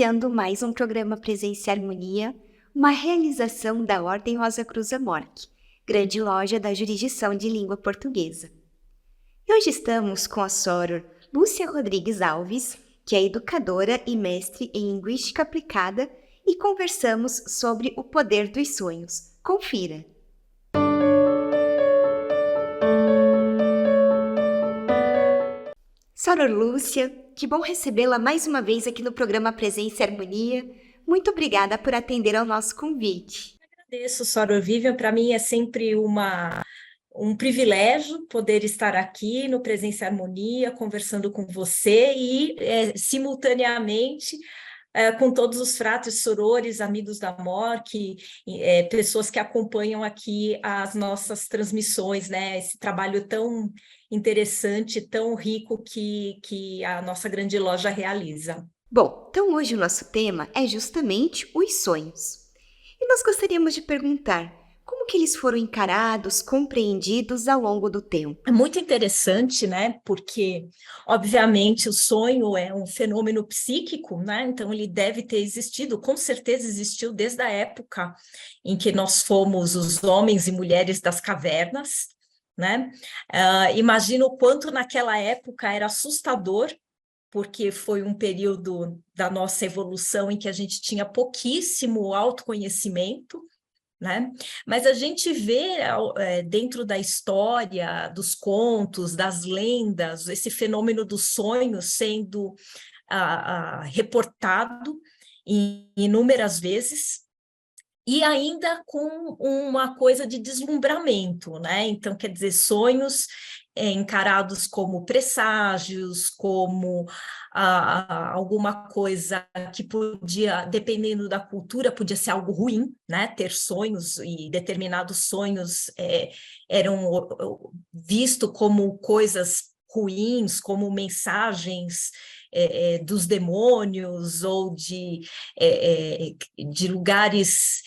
iniciando mais um programa Presença e Harmonia, uma realização da Ordem Rosa Cruz Amorque, grande loja da jurisdição de língua portuguesa. E hoje estamos com a soror Lúcia Rodrigues Alves, que é educadora e mestre em Linguística Aplicada, e conversamos sobre o poder dos sonhos. Confira! Soror Lúcia, que bom recebê-la mais uma vez aqui no programa Presença e Harmonia. Muito obrigada por atender ao nosso convite. Agradeço, Soror Vivian. Para mim é sempre um privilégio poder estar aqui no Presença e Harmonia, conversando com você e, simultaneamente, com todos os fratres, sorores, amigos da MOR, pessoas que acompanham aqui as nossas transmissões, né? Esse trabalho tão interessante, tão rico que a nossa grande loja realiza. Bom, então hoje o nosso tema é justamente os sonhos. E nós gostaríamos de perguntar como que eles foram encarados, compreendidos ao longo do tempo. É muito interessante, né? Porque, obviamente, o sonho é um fenômeno psíquico, né? Então, ele deve ter existido, com certeza existiu desde a época em que nós fomos os homens e mulheres das cavernas, né? Imagino o quanto naquela época era assustador, porque foi um período da nossa evolução em que a gente tinha pouquíssimo autoconhecimento, né? Mas a gente vê dentro da história, dos contos, das lendas, esse fenômeno do sonho sendo reportado inúmeras vezes, e ainda com uma coisa de deslumbramento, né? Então, quer dizer, sonhos encarados como presságios, como alguma coisa que podia, dependendo da cultura, podia ser algo ruim, né? Ter sonhos, e determinados sonhos eram vistos como coisas ruins, como mensagens dos demônios ou de lugares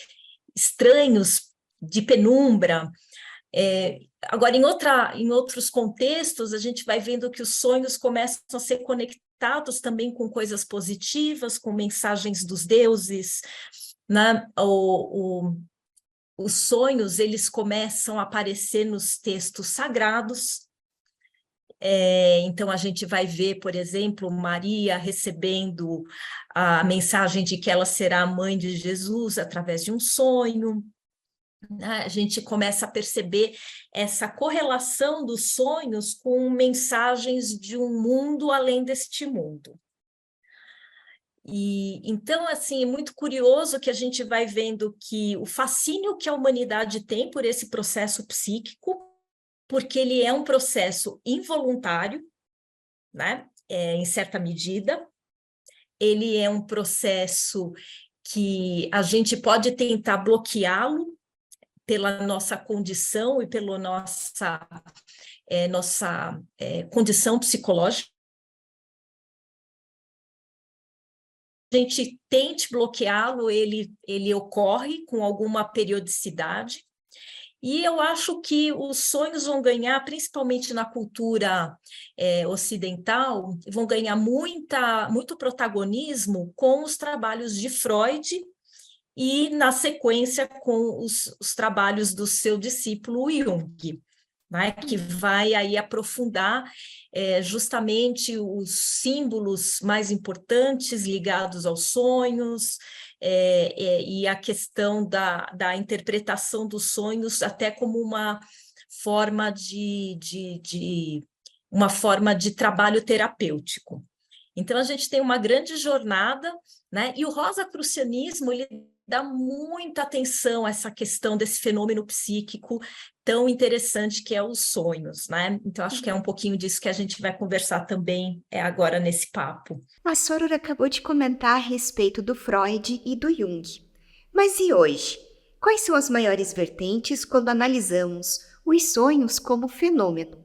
estranhos, de penumbra. Agora, em outros contextos, a gente vai vendo que os sonhos começam a ser conectados também com coisas positivas, com mensagens dos deuses, né? Os sonhos, eles começam a aparecer nos textos sagrados. Então, a gente vai ver, por exemplo, Maria recebendo a mensagem de que ela será a mãe de Jesus através de um sonho. A gente começa a perceber essa correlação dos sonhos com mensagens de um mundo além deste mundo. E então, assim, é muito curioso que a gente vai vendo que o fascínio que a humanidade tem por esse processo psíquico, porque ele é um processo involuntário, né? Em certa medida, ele é um processo que a gente pode tentar bloqueá-lo pela nossa condição e pela nossa condição psicológica. A gente tente bloqueá-lo, ele ocorre com alguma periodicidade. E eu acho que os sonhos vão ganhar, principalmente na cultura ocidental, vão ganhar muito protagonismo com os trabalhos de Freud e, na sequência, com os trabalhos do seu discípulo Jung, né, que vai aí aprofundar justamente os símbolos mais importantes ligados aos sonhos, e a questão da interpretação dos sonhos até como uma forma uma forma de trabalho terapêutico. Então, a gente tem uma grande jornada, né? E o rosacrucianismo, ele dá muita atenção a essa questão desse fenômeno psíquico tão interessante que é os sonhos, né? Então, acho que é um pouquinho disso que a gente vai conversar também agora nesse papo. A soror acabou de comentar a respeito do Freud e do Jung. Mas e hoje? Quais são as maiores vertentes quando analisamos os sonhos como fenômeno?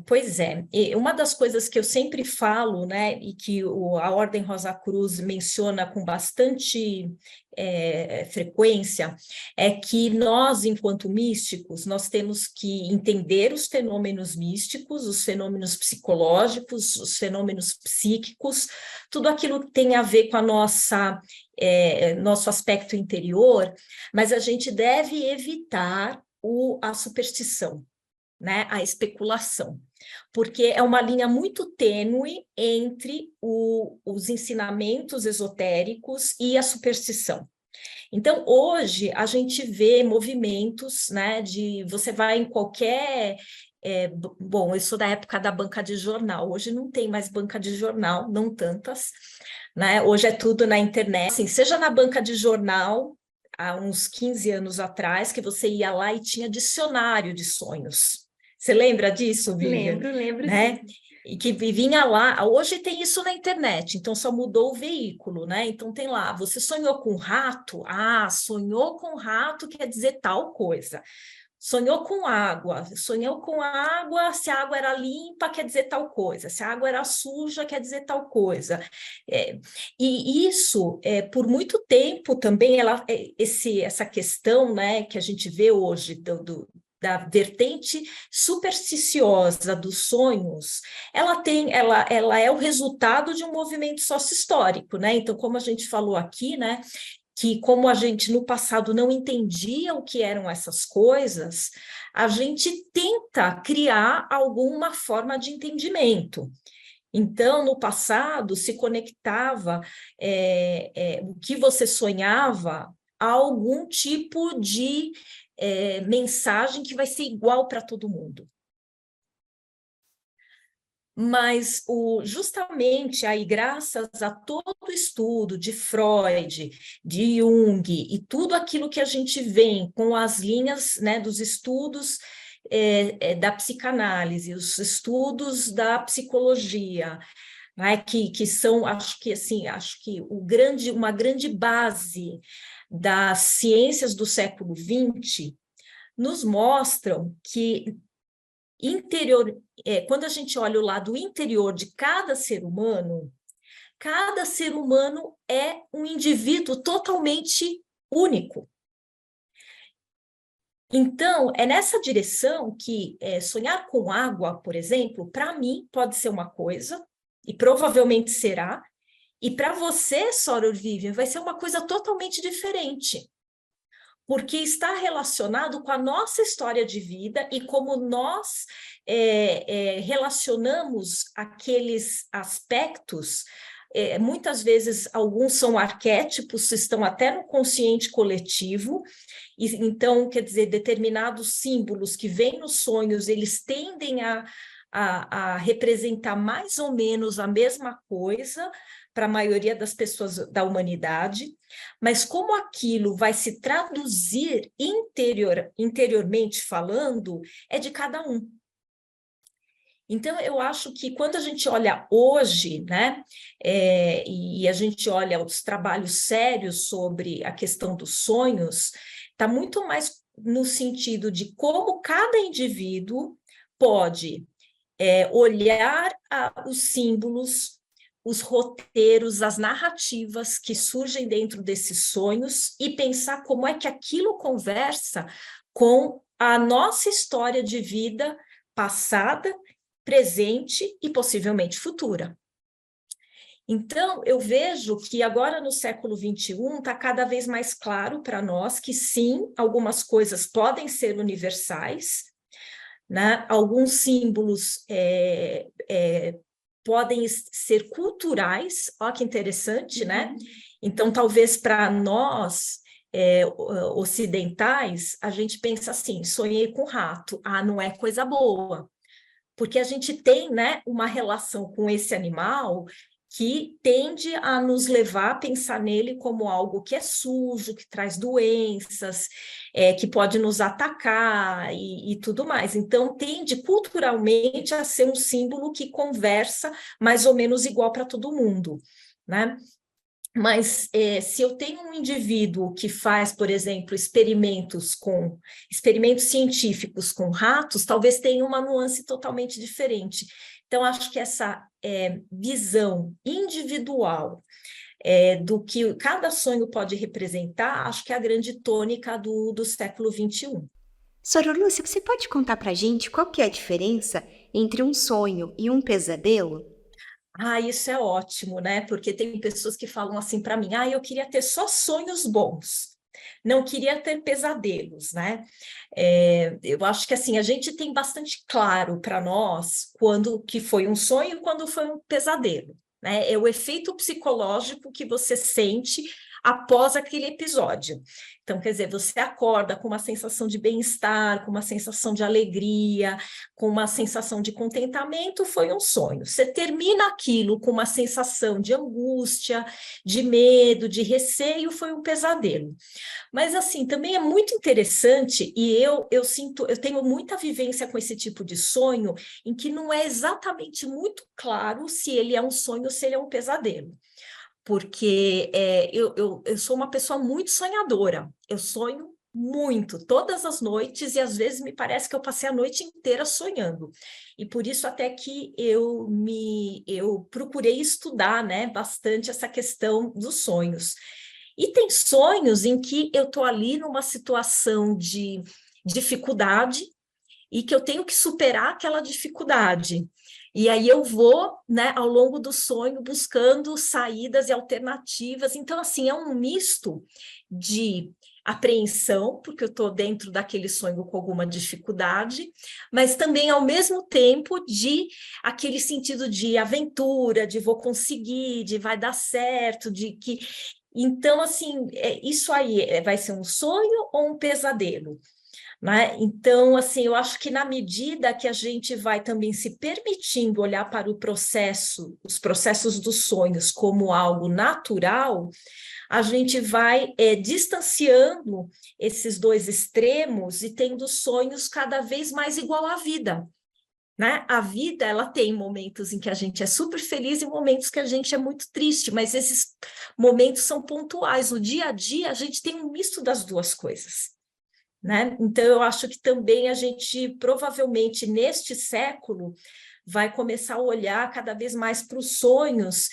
Pois é, e uma das coisas que eu sempre falo, né, e que a Ordem Rosa Cruz menciona com bastante frequência, é que nós, enquanto místicos, nós temos que entender os fenômenos místicos, os fenômenos psicológicos, os fenômenos psíquicos, tudo aquilo que tem a ver com a nosso aspecto interior, mas a gente deve evitar a superstição, né, a especulação, porque é uma linha muito tênue entre os ensinamentos esotéricos e a superstição. Então, hoje, a gente vê movimentos, né, você vai em qualquer... bom, eu sou da época da banca de jornal, hoje não tem mais banca de jornal, não tantas, né, hoje é tudo na internet, assim, seja na banca de jornal, há uns 15 anos atrás, que você ia lá e tinha dicionário de sonhos. Você lembra disso, Vivian? Lembro Né? sim. E que vinha lá, hoje tem isso na internet, então só mudou o veículo, né? Então tem lá, você sonhou com rato? Ah, sonhou com rato quer dizer tal coisa. Sonhou com água, se a água era limpa, quer dizer tal coisa, se a água era suja, quer dizer tal coisa. E isso, por muito tempo também, essa questão, né, que a gente vê hoje da vertente supersticiosa dos sonhos, ela é o resultado de um movimento sócio-histórico, né? Então, como a gente falou aqui, né, que como a gente no passado não entendia o que eram essas coisas, a gente tenta criar alguma forma de entendimento. Então, no passado, se conectava o que você sonhava a algum tipo de mensagem que vai ser igual para todo mundo. Mas justamente aí, graças a todo o estudo de Freud, de Jung, e tudo aquilo que a gente vem com as linhas, né, dos estudos da psicanálise, os estudos da psicologia, né, que são, acho que uma grande base das ciências do século XX, nos mostram que quando a gente olha o lado interior de cada ser humano é um indivíduo totalmente único. Então, é nessa direção que sonhar com água, por exemplo, para mim pode ser uma coisa, e provavelmente será, e para você, Soror Vivian, vai ser uma coisa totalmente diferente, porque está relacionado com a nossa história de vida e como nós relacionamos aqueles aspectos. Muitas vezes, alguns são arquétipos, estão até no consciente coletivo, e então, quer dizer, determinados símbolos que vêm nos sonhos, eles tendem a representar mais ou menos a mesma coisa para a maioria das pessoas da humanidade, mas como aquilo vai se traduzir interiormente falando, é de cada um. Então, eu acho que quando a gente olha hoje, né, e a gente olha os trabalhos sérios sobre a questão dos sonhos, está muito mais no sentido de como cada indivíduo pode olhar os símbolos, os roteiros, as narrativas que surgem dentro desses sonhos e pensar como é que aquilo conversa com a nossa história de vida passada, presente e possivelmente futura. Então, eu vejo que agora no século XXI está cada vez mais claro para nós que sim, algumas coisas podem ser universais, né? Alguns símbolos podem ser culturais, olha que interessante, né? Então, talvez para nós ocidentais, a gente pensa assim, sonhei com rato, não é coisa boa, porque a gente tem, né, uma relação com esse animal que tende a nos levar a pensar nele como algo que é sujo, que traz doenças, que pode nos atacar e tudo mais. Então, tende culturalmente a ser um símbolo que conversa mais ou menos igual para todo mundo, né? Mas se eu tenho um indivíduo que faz, por exemplo, experimentos científicos com ratos, talvez tenha uma nuance totalmente diferente. Então, acho que essa visão individual do que cada sonho pode representar, acho que é a grande tônica do século XXI. Sora Lúcia, você pode contar pra gente qual que é a diferença entre um sonho e um pesadelo? Ah, isso é ótimo, né? Porque tem pessoas que falam assim para mim: eu queria ter só sonhos bons, não queria ter pesadelos, né? Eu acho que assim, a gente tem bastante claro para nós quando que foi um sonho e quando foi um pesadelo, né? É o efeito psicológico que você sente após aquele episódio. Então, quer dizer, você acorda com uma sensação de bem-estar, com uma sensação de alegria, com uma sensação de contentamento, foi um sonho. Você termina aquilo com uma sensação de angústia, de medo, de receio, foi um pesadelo. Mas assim, também é muito interessante, e eu sinto, eu tenho muita vivência com esse tipo de sonho, em que não é exatamente muito claro se ele é um sonho ou se ele é um pesadelo. Porque eu sou uma pessoa muito sonhadora, eu sonho muito, todas as noites, e às vezes me parece que eu passei a noite inteira sonhando. E por isso até que eu procurei estudar, né, bastante essa questão dos sonhos. E tem sonhos em que eu estou ali numa situação de dificuldade e que eu tenho que superar aquela dificuldade. E aí eu vou, né, ao longo do sonho, buscando saídas e alternativas. Então, assim, é um misto de apreensão, porque eu estou dentro daquele sonho com alguma dificuldade, mas também, ao mesmo tempo, de aquele sentido de aventura, de vou conseguir, de vai dar certo, de que... Então, assim, isso aí vai ser um sonho ou um pesadelo? Né? Então, assim, eu acho que na medida que a gente vai também se permitindo olhar para o processo, os processos dos sonhos como algo natural, a gente vai distanciando esses dois extremos e tendo sonhos cada vez mais igual à vida. Né? A vida, ela tem momentos em que a gente é super feliz e momentos que a gente é muito triste, mas esses momentos são pontuais. No dia a dia, a gente tem um misto das duas coisas. Né? Então, eu acho que também a gente, provavelmente, neste século, vai começar a olhar cada vez mais para os sonhos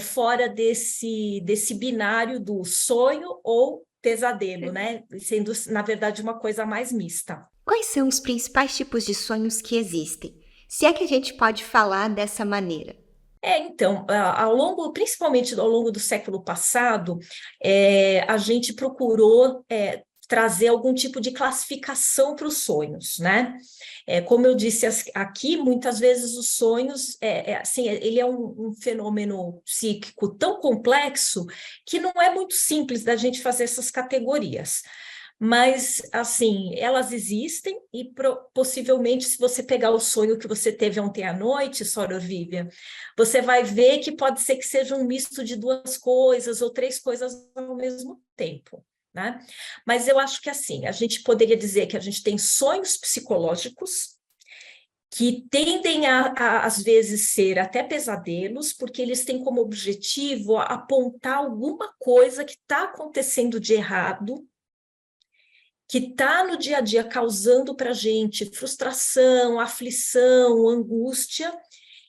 fora desse binário do sonho ou pesadelo, né? Sendo, na verdade, uma coisa mais mista. Quais são os principais tipos de sonhos que existem? Se é que a gente pode falar dessa maneira. Então, principalmente ao longo do século passado, a gente procurou trazer algum tipo de classificação para os sonhos, né? Como eu disse aqui, muitas vezes os sonhos, assim, ele é um fenômeno psíquico tão complexo que não é muito simples da gente fazer essas categorias. Mas, assim, elas existem e possivelmente, se você pegar o sonho que você teve ontem à noite, Sora Vivian, você vai ver que pode ser que seja um misto de duas coisas ou três coisas ao mesmo tempo, né? Mas eu acho que, assim, a gente poderia dizer que a gente tem sonhos psicológicos que tendem às vezes, ser até pesadelos, porque eles têm como objetivo apontar alguma coisa que está acontecendo de errado, que está no dia a dia causando para a gente frustração, aflição, angústia,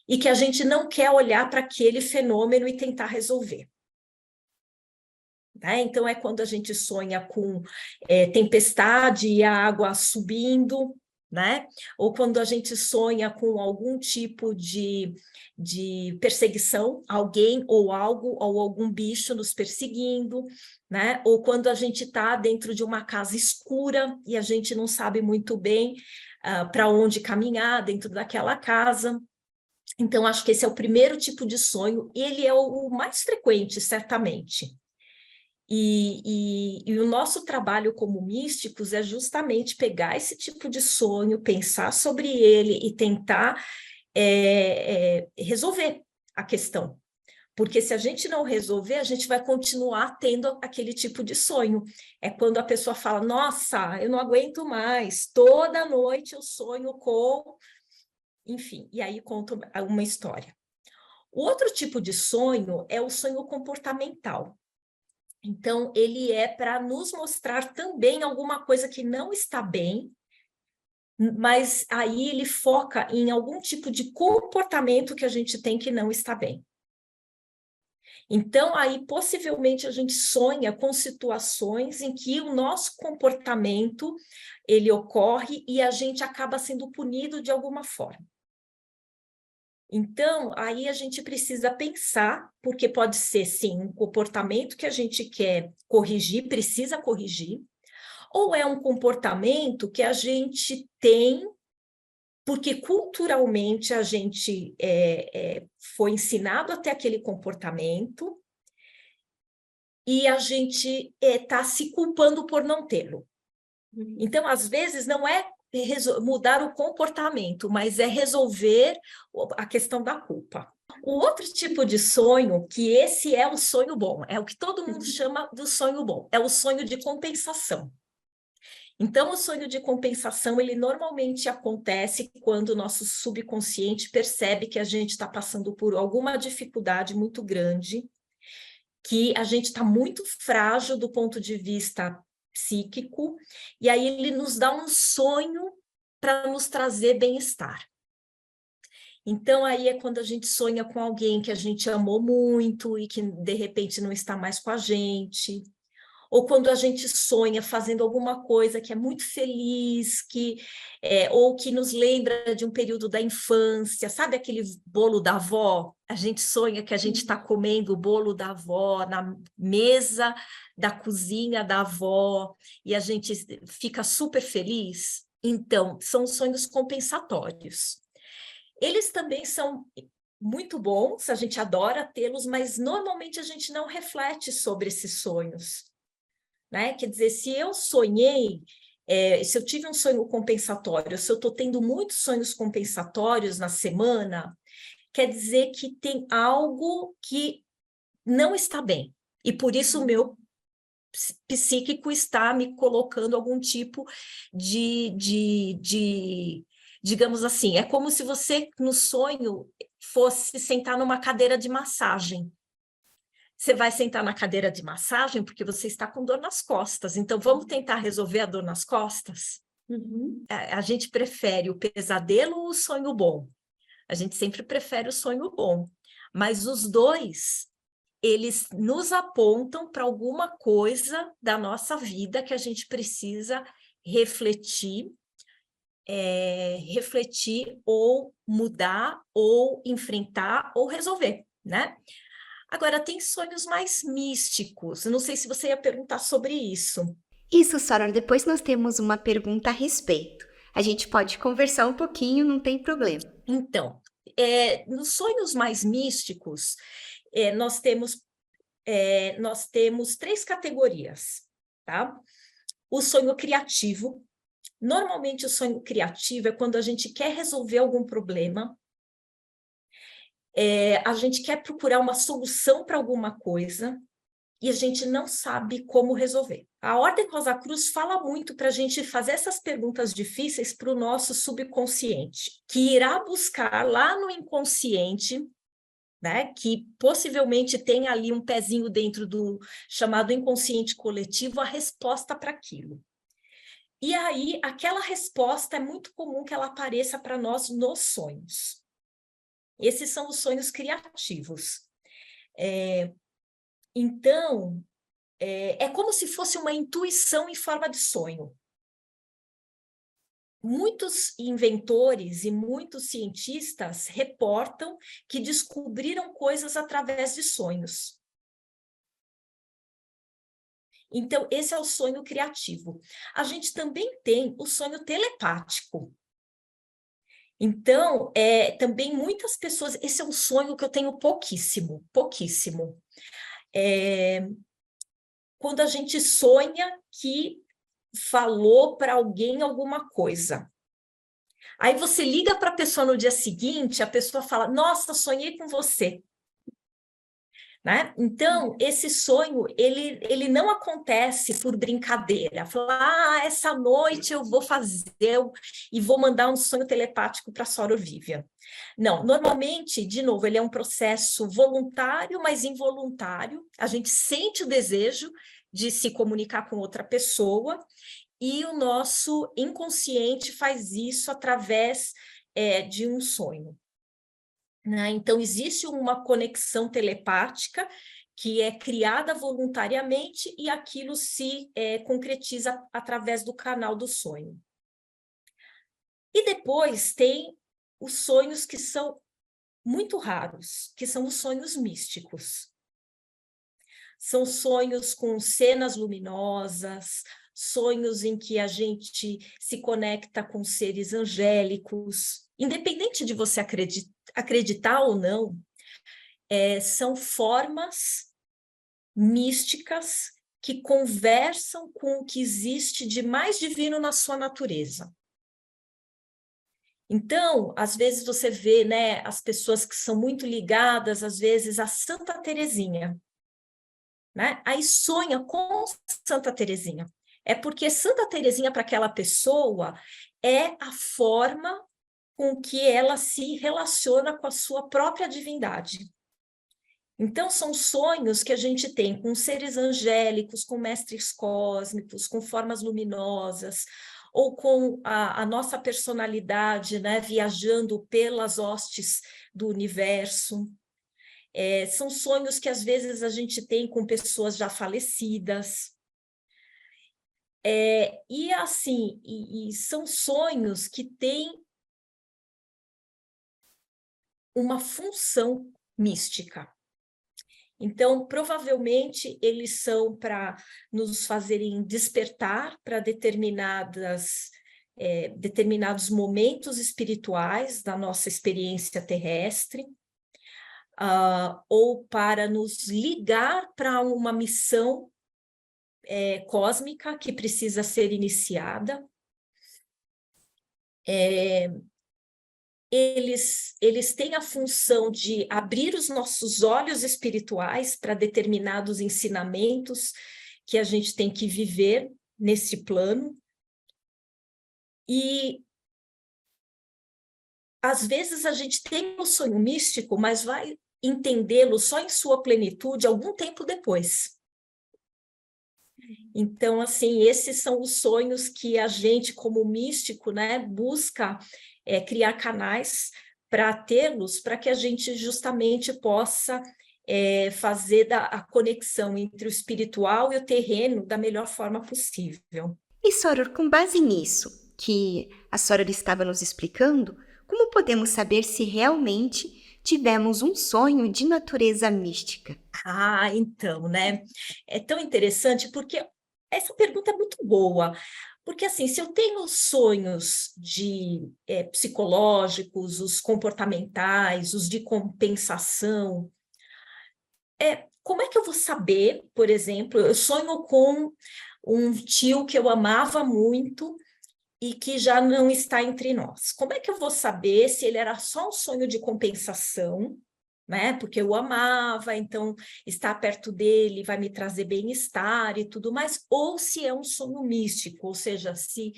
e que a gente não quer olhar para aquele fenômeno e tentar resolver. Né? Então, é quando a gente sonha com tempestade e a água subindo, né? Ou quando a gente sonha com algum tipo de perseguição, alguém ou algo, ou algum bicho nos perseguindo, né? Ou quando a gente está dentro de uma casa escura e a gente não sabe muito bem para onde caminhar dentro daquela casa. Então, acho que esse é o primeiro tipo de sonho, e ele é o mais frequente, certamente. E o nosso trabalho como místicos é justamente pegar esse tipo de sonho, pensar sobre ele e tentar resolver a questão. Porque se a gente não resolver, a gente vai continuar tendo aquele tipo de sonho. É quando a pessoa fala, nossa, eu não aguento mais, toda noite eu sonho com... Enfim, e aí conta uma história. O outro tipo de sonho é o sonho comportamental. Então, ele é para nos mostrar também alguma coisa que não está bem, mas aí ele foca em algum tipo de comportamento que a gente tem que não está bem. Então, aí possivelmente a gente sonha com situações em que o nosso comportamento ele ocorre e a gente acaba sendo punido de alguma forma. Então, aí a gente precisa pensar, porque pode ser, sim, um comportamento que a gente quer corrigir, precisa corrigir, ou é um comportamento que a gente tem, porque culturalmente a gente foi ensinado até aquele comportamento, e a gente está se culpando por não tê-lo. Então, às vezes, não é mudar o comportamento, mas é resolver a questão da culpa. O outro tipo de sonho, que esse é o sonho bom, é o que todo mundo chama do sonho bom, é o sonho de compensação. Então, o sonho de compensação, ele normalmente acontece quando o nosso subconsciente percebe que a gente está passando por alguma dificuldade muito grande, que a gente está muito frágil do ponto de vista psíquico, e aí ele nos dá um sonho para nos trazer bem-estar. Então, aí é quando a gente sonha com alguém que a gente amou muito e que, de repente, não está mais com a gente, ou quando a gente sonha fazendo alguma coisa que é muito feliz, ou que nos lembra de um período da infância, sabe aquele bolo da avó? A gente sonha que a gente está comendo o bolo da avó na mesa da cozinha da avó e a gente fica super feliz. Então, são sonhos compensatórios. Eles também são muito bons, a gente adora tê-los, mas normalmente a gente não reflete sobre esses sonhos. Né? Quer dizer, se eu sonhei, se eu tive um sonho compensatório, se eu estou tendo muitos sonhos compensatórios na semana, quer dizer que tem algo que não está bem. E por isso o meu psíquico está me colocando algum tipo digamos assim, é como se você, no sonho, fosse sentar numa cadeira de massagem. Você vai sentar na cadeira de massagem porque você está com dor nas costas. Então, vamos tentar resolver a dor nas costas? A gente prefere o pesadelo ou o sonho bom? A gente sempre prefere o sonho bom. Mas os dois, eles nos apontam para alguma coisa da nossa vida que a gente precisa refletir, ou mudar, ou enfrentar, ou resolver, né? Agora, tem sonhos mais místicos. Eu não sei se você ia perguntar sobre isso. Isso, Soror, depois nós temos uma pergunta a respeito. A gente pode conversar um pouquinho, não tem problema. Então, nos sonhos mais místicos, nós temos 3 categorias, tá? O sonho criativo. Normalmente, o sonho criativo é quando a gente quer resolver algum problema, a gente quer procurar uma solução para alguma coisa e a gente não sabe como resolver. A Ordem Rosa Cruz fala muito para a gente fazer essas perguntas difíceis para o nosso subconsciente, que irá buscar lá no inconsciente, né, que possivelmente tem ali um pezinho dentro do chamado inconsciente coletivo, a resposta para aquilo. E aí, aquela resposta é muito comum que ela apareça para nós nos sonhos. Esses são os sonhos criativos. Então, é como se fosse uma intuição em forma de sonho. Muitos inventores e muitos cientistas reportam que descobriram coisas através de sonhos. Então, esse é o sonho criativo. A gente também tem o sonho telepático. Então, também muitas pessoas... Esse é um sonho que eu tenho pouquíssimo, pouquíssimo. Quando a gente sonha que falou para alguém alguma coisa. Aí você liga para a pessoa no dia seguinte, a pessoa fala, nossa, sonhei com você. né? Então, esse sonho, ele não acontece por brincadeira. Falar, essa noite eu vou fazer e vou mandar um sonho telepático para a Soror Vivian. Não, normalmente, de novo, ele é um processo voluntário, mas involuntário. A gente sente o desejo de se comunicar com outra pessoa e o nosso inconsciente faz isso através de um sonho. Né? Então, existe uma conexão telepática que é criada voluntariamente e aquilo se concretiza através do canal do sonho. E depois tem os sonhos que são muito raros, que são os sonhos místicos. São sonhos com cenas luminosas, sonhos em que a gente se conecta com seres angélicos. Independente de você acreditar ou não, são formas místicas que conversam com o que existe de mais divino na sua natureza. Então, às vezes você vê, né, as pessoas que são muito ligadas, às vezes, a Santa Teresinha, né? Aí sonha com Santa Teresinha. É porque Santa Teresinha, para aquela pessoa, é a forma com que ela se relaciona com a sua própria divindade. Então, são sonhos que a gente tem com seres angélicos, com mestres cósmicos, com formas luminosas, ou com a nossa personalidade, né, viajando pelas hostes do universo. São sonhos que, às vezes, a gente tem com pessoas já falecidas. E, assim, são sonhos que têm uma função mística. Então, provavelmente, eles são para nos fazerem despertar para determinados momentos espirituais da nossa experiência terrestre, ou para nos ligar para uma missão cósmica que precisa ser iniciada. Eles têm a função de abrir os nossos olhos espirituais para determinados ensinamentos que a gente tem que viver nesse plano. E, às vezes, a gente tem o sonho místico, mas vai entendê-lo só em sua plenitude algum tempo depois. Então, assim, esses são os sonhos que a gente, como místico, né, busca criar canais para tê-los, para que a gente justamente possa fazer a conexão entre o espiritual e o terreno da melhor forma possível. E, Soror, com base nisso que a Soror estava nos explicando, como podemos saber se realmente tivemos um sonho de natureza mística? Então, né? É tão interessante porque essa pergunta é muito boa. Porque, assim, se eu tenho sonhos psicológicos, os comportamentais, os de compensação, como é que eu vou saber, por exemplo, eu sonho com um tio que eu amava muito e que já não está entre nós. Como é que eu vou saber se ele era só um sonho de compensação, né? Porque eu amava, então estar perto dele vai me trazer bem-estar e tudo mais, ou se é um sonho místico, ou seja, se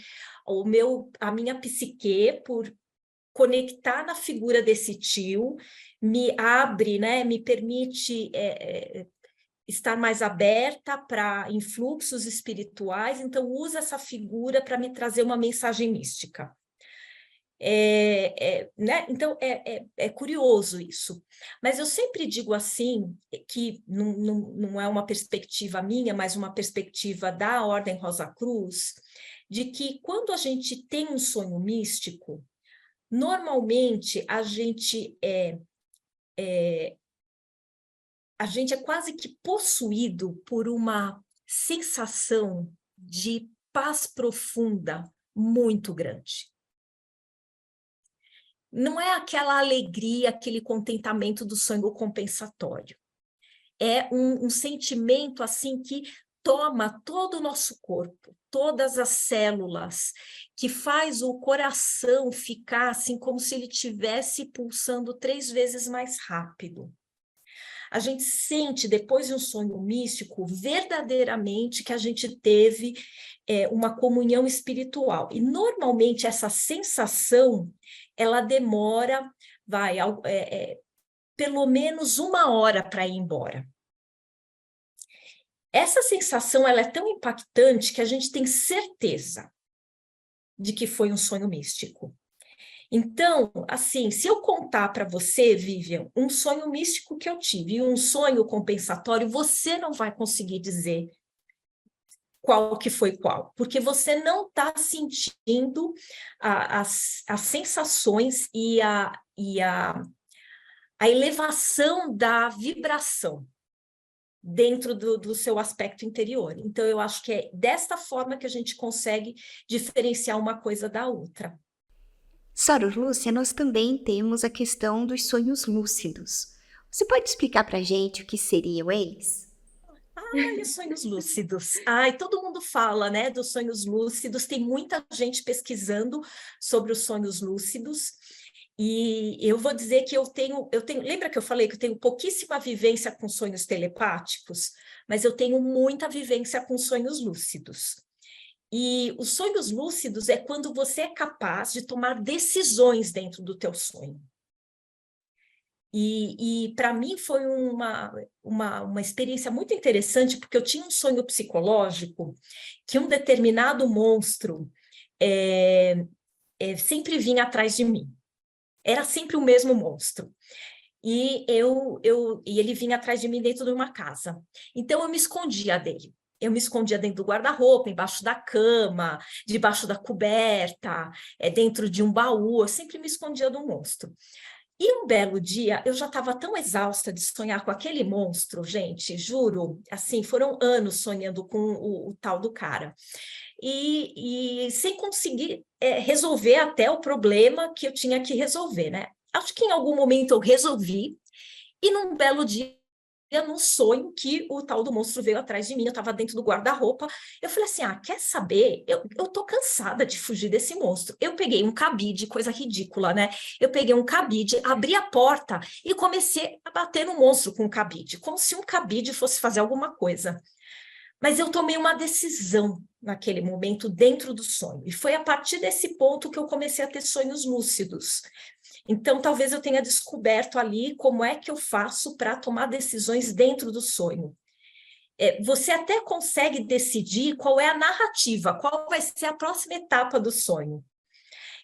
a minha psique, por conectar na figura desse tio, me abre, né? Me permite estar mais aberta para influxos espirituais, então usa essa figura para me trazer uma mensagem mística. Né? Então, é curioso isso. Mas eu sempre digo assim, que não é uma perspectiva minha, mas uma perspectiva da Ordem Rosa Cruz, de que quando a gente tem um sonho místico, normalmente a gente é quase que possuído por uma sensação de paz profunda muito grande. Não é aquela alegria, aquele contentamento do sonho compensatório. É um sentimento assim que toma todo o nosso corpo, todas as células, que faz o coração ficar assim como se ele estivesse pulsando 3 vezes mais rápido. A gente sente, depois de um sonho místico, verdadeiramente que a gente teve uma comunhão espiritual. E, normalmente, essa sensação, ela demora, pelo menos 1 hora para ir embora. Essa sensação, ela é tão impactante que a gente tem certeza de que foi um sonho místico. Então, assim, se eu contar para você, Vivian, um sonho místico que eu tive e um sonho compensatório, você não vai conseguir dizer qual que foi qual, porque você não está sentindo as sensações e a elevação da vibração dentro do seu aspecto interior. Então, eu acho que é desta forma que a gente consegue diferenciar uma coisa da outra. Sora Lúcia, nós também temos a questão dos sonhos lúcidos. Você pode explicar para a gente o que seriam eles? Ai, os sonhos lúcidos. Ai, todo mundo fala, né, dos sonhos lúcidos. Tem muita gente pesquisando sobre os sonhos lúcidos. E eu vou dizer que eu tenho, lembra que eu falei que eu tenho pouquíssima vivência com sonhos telepáticos, mas eu tenho muita vivência com sonhos lúcidos. E os sonhos lúcidos é quando você é capaz de tomar decisões dentro do teu sonho. E para mim foi uma experiência muito interessante, porque eu tinha um sonho psicológico que um determinado monstro sempre vinha atrás de mim. Era sempre o mesmo monstro. E ele vinha atrás de mim dentro de uma casa. Então, eu me escondia dele. Eu me escondia dentro do guarda-roupa, embaixo da cama, debaixo da coberta, dentro de um baú. Eu sempre me escondia do monstro. E um belo dia, eu já estava tão exausta de sonhar com aquele monstro, gente, juro, assim, foram anos sonhando com o tal do cara. E sem conseguir resolver até o problema que eu tinha que resolver, né? Acho que em algum momento eu resolvi, e num belo dia, num sonho, que o tal do monstro veio atrás de mim, eu estava dentro do guarda-roupa, eu falei assim, quer saber? Eu tô cansada de fugir desse monstro. Eu peguei um cabide, coisa ridícula, né? Eu peguei um cabide, abri a porta e comecei a bater no monstro com o cabide, como se um cabide fosse fazer alguma coisa. Mas eu tomei uma decisão naquele momento dentro do sonho, e foi a partir desse ponto que eu comecei a ter sonhos lúcidos. Então, talvez eu tenha descoberto ali como é que eu faço para tomar decisões dentro do sonho. Você até consegue decidir qual é a narrativa, qual vai ser a próxima etapa do sonho.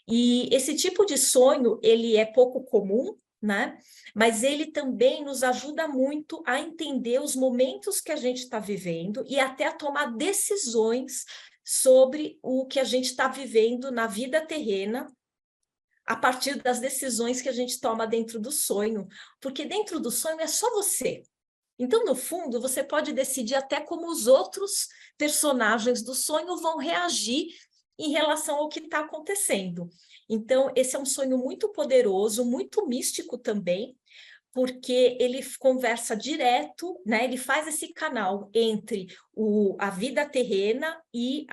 E esse tipo de sonho, ele é pouco comum, né? Mas ele também nos ajuda muito a entender os momentos que a gente está vivendo e até a tomar decisões sobre o que a gente está vivendo na vida terrena, a partir das decisões que a gente toma dentro do sonho, porque dentro do sonho é só você. Então, no fundo, você pode decidir até como os outros personagens do sonho vão reagir em relação ao que está acontecendo. Então, esse é um sonho muito poderoso, muito místico também, porque ele conversa direto, né? Ele faz esse canal entre a vida terrena e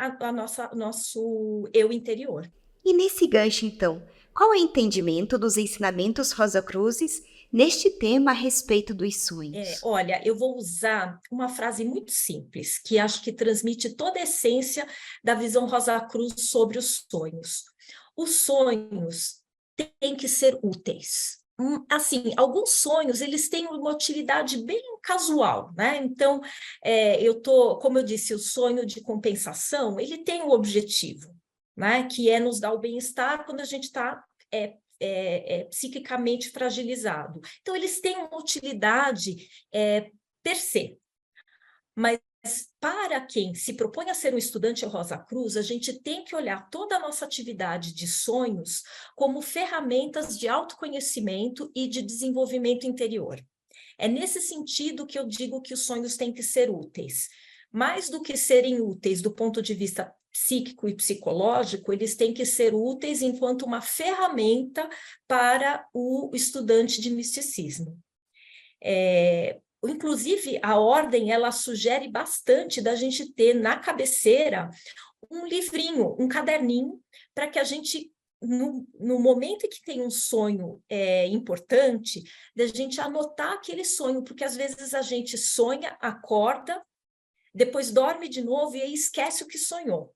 nosso eu interior. E nesse gancho, então, qual é o entendimento dos ensinamentos Rosacruzes neste tema a respeito dos sonhos? Olha, eu vou usar uma frase muito simples, que acho que transmite toda a essência da visão Rosacruz sobre os sonhos. Os sonhos têm que ser úteis. Assim, alguns sonhos, eles têm uma utilidade bem casual, né? Então, como eu disse, o sonho de compensação, ele tem um objetivo, né? Que é nos dar o bem-estar quando a gente está psiquicamente fragilizado. Então, eles têm uma utilidade per se. Mas para quem se propõe a ser um estudante Rosa Cruz, a gente tem que olhar toda a nossa atividade de sonhos como ferramentas de autoconhecimento e de desenvolvimento interior. É nesse sentido que eu digo que os sonhos têm que ser úteis. Mais do que serem úteis do ponto de vista psíquico e psicológico, eles têm que ser úteis enquanto uma ferramenta para o estudante de misticismo. Inclusive, a ordem, ela sugere bastante da gente ter na cabeceira um livrinho, um caderninho, para que a gente no momento em que tem um sonho importante, da gente anotar aquele sonho, porque às vezes a gente sonha, acorda, depois dorme de novo e aí esquece o que sonhou.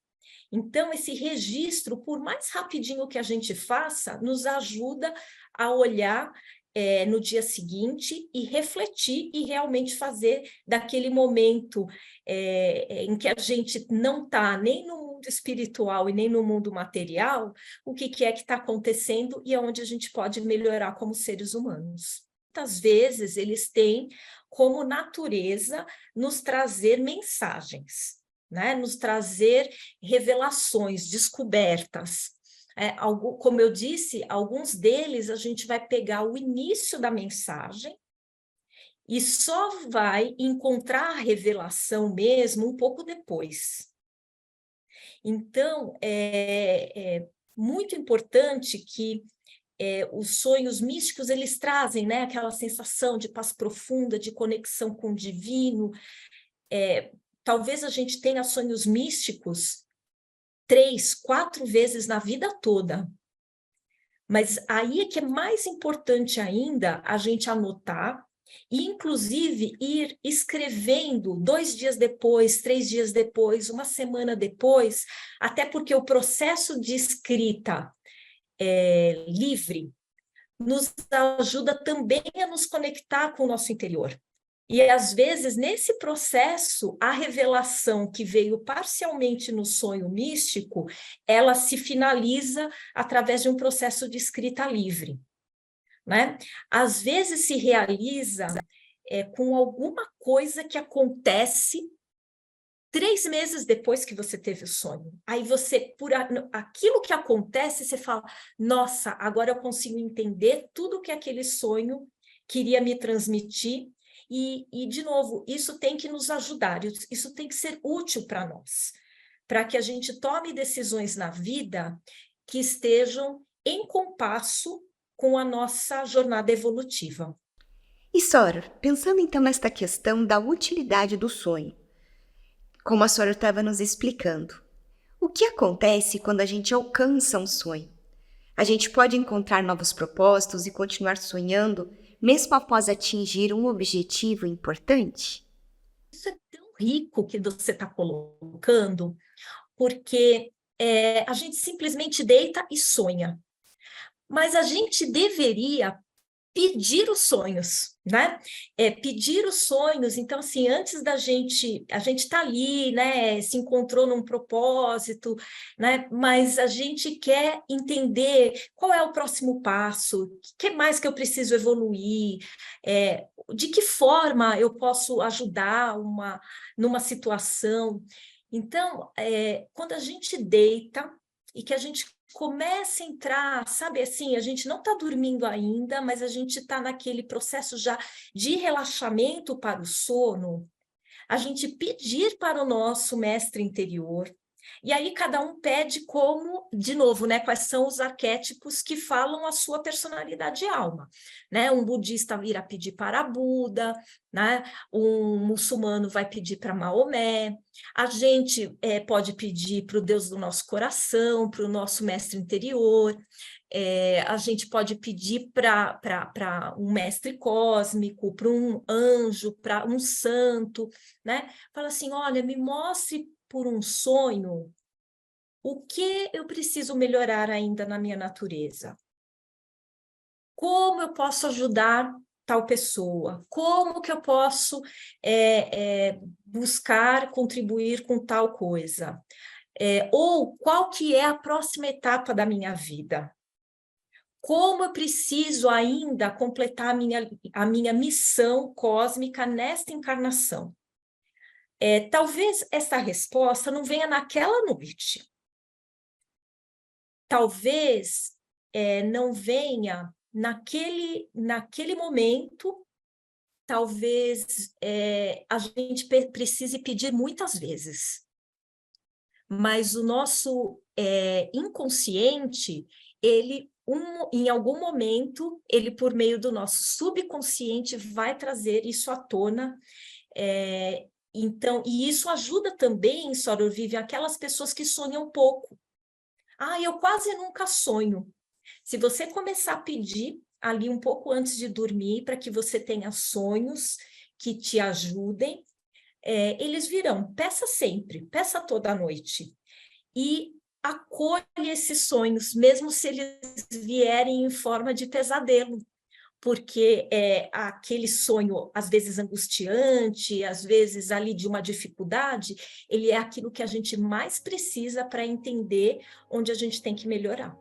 Então, esse registro, por mais rapidinho que a gente faça, nos ajuda a olhar no dia seguinte e refletir e realmente fazer daquele momento em que a gente não está nem no mundo espiritual e nem no mundo material, o que é que está acontecendo e aonde a gente pode melhorar como seres humanos. Muitas vezes eles têm como natureza nos trazer mensagens, né? Nos trazer revelações, descobertas. Como eu disse, alguns deles a gente vai pegar o início da mensagem e só vai encontrar a revelação mesmo um pouco depois. Então, é muito importante que os sonhos místicos, eles trazem, né, aquela sensação de paz profunda, de conexão com o divino. Talvez a gente tenha sonhos místicos 3, 4 vezes na vida toda. Mas aí é que é mais importante ainda a gente anotar e, inclusive, ir escrevendo 2 dias depois, 3 dias depois, uma semana depois, até porque o processo de escrita livre nos ajuda também a nos conectar com o nosso interior. E, às vezes, nesse processo, a revelação que veio parcialmente no sonho místico, ela se finaliza através de um processo de escrita livre, né? Às vezes se realiza com alguma coisa que acontece 3 meses depois que você teve o sonho. Aí você, por aquilo que acontece, você fala, nossa, agora eu consigo entender tudo que aquele sonho queria me transmitir. E, de novo, isso tem que nos ajudar, isso tem que ser útil para nós, para que a gente tome decisões na vida que estejam em compasso com a nossa jornada evolutiva. E Soror, pensando então nesta questão da utilidade do sonho, como a Soror estava nos explicando, o que acontece quando a gente alcança um sonho? A gente pode encontrar novos propósitos e continuar sonhando, mesmo após atingir um objetivo importante? Isso é tão rico que você está colocando, porque a gente simplesmente deita e sonha. Mas a gente deveria pedir os sonhos, né? Pedir os sonhos, então, assim, antes da gente, a gente está ali, né? Se encontrou num propósito, né? Mas a gente quer entender qual é o próximo passo, o que mais que eu preciso evoluir, de que forma eu posso ajudar numa situação. Então, quando a gente deita e que a gente começa a entrar, sabe assim, a gente não está dormindo ainda, mas a gente está naquele processo já de relaxamento para o sono, a gente pedir para o nosso mestre interior, e aí cada um pede como, de novo, né, quais são os arquétipos que falam a sua personalidade e alma, né? Um budista irá pedir para Buda, né? Um muçulmano vai pedir para Maomé, a gente pode pedir para o Deus do nosso coração, para o nosso mestre interior, a gente pode pedir para um mestre cósmico, para um anjo, para um santo, né? Fala assim, olha, me mostre por um sonho o que eu preciso melhorar ainda na minha natureza. Como eu posso ajudar tal pessoa? Como que eu posso buscar contribuir com tal coisa? Ou qual que é a próxima etapa da minha vida? Como eu preciso ainda completar a minha missão cósmica nesta encarnação? Talvez essa resposta não venha naquela noite. Talvez não venha naquele momento, talvez a gente precise pedir muitas vezes. Mas o nosso inconsciente, ele, em algum momento, ele, por meio do nosso subconsciente, vai trazer isso à tona. Então, e isso ajuda também, Soror Vivian, aquelas pessoas que sonham pouco. Ah, eu quase nunca sonho. Se você começar a pedir ali um pouco antes de dormir, para que você tenha sonhos que te ajudem, eles virão. Peça sempre, peça toda noite. E acolha esses sonhos, mesmo se eles vierem em forma de pesadelo, porque aquele sonho, às vezes angustiante, às vezes ali de uma dificuldade, ele é aquilo que a gente mais precisa para entender onde a gente tem que melhorar.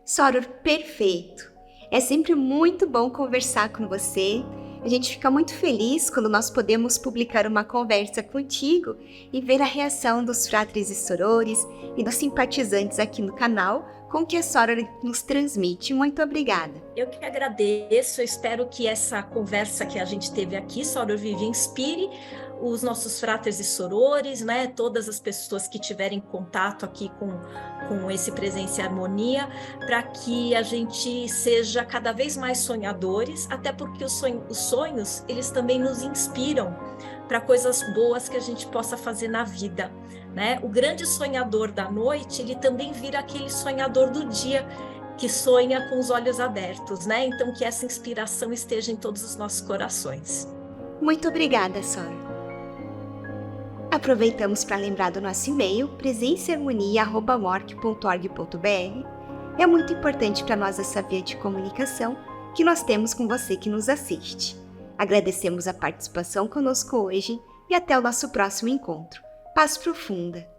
Soror, perfeito! É sempre muito bom conversar com você. A gente fica muito feliz quando nós podemos publicar uma conversa contigo e ver a reação dos fratres e sorores e dos simpatizantes aqui no canal com o que a Soror nos transmite. Muito obrigada! Eu que agradeço, eu espero que essa conversa que a gente teve aqui, Soror Vivi, inspire os nossos fratres e sorores, né? Todas as pessoas que tiverem contato aqui com esse Presença e Harmonia, para que a gente seja cada vez mais sonhadores, até porque os sonhos, eles também nos inspiram para coisas boas que a gente possa fazer na vida, né? O grande sonhador da noite, ele também vira aquele sonhador do dia, que sonha com os olhos abertos, né? Então, que essa inspiração esteja em todos os nossos corações. Muito obrigada, Soror! Aproveitamos para lembrar do nosso e-mail, presençaharmonia@morc.org.br. É muito importante para nós essa via de comunicação que nós temos com você que nos assiste. Agradecemos a participação conosco hoje e até o nosso próximo encontro. Paz profunda!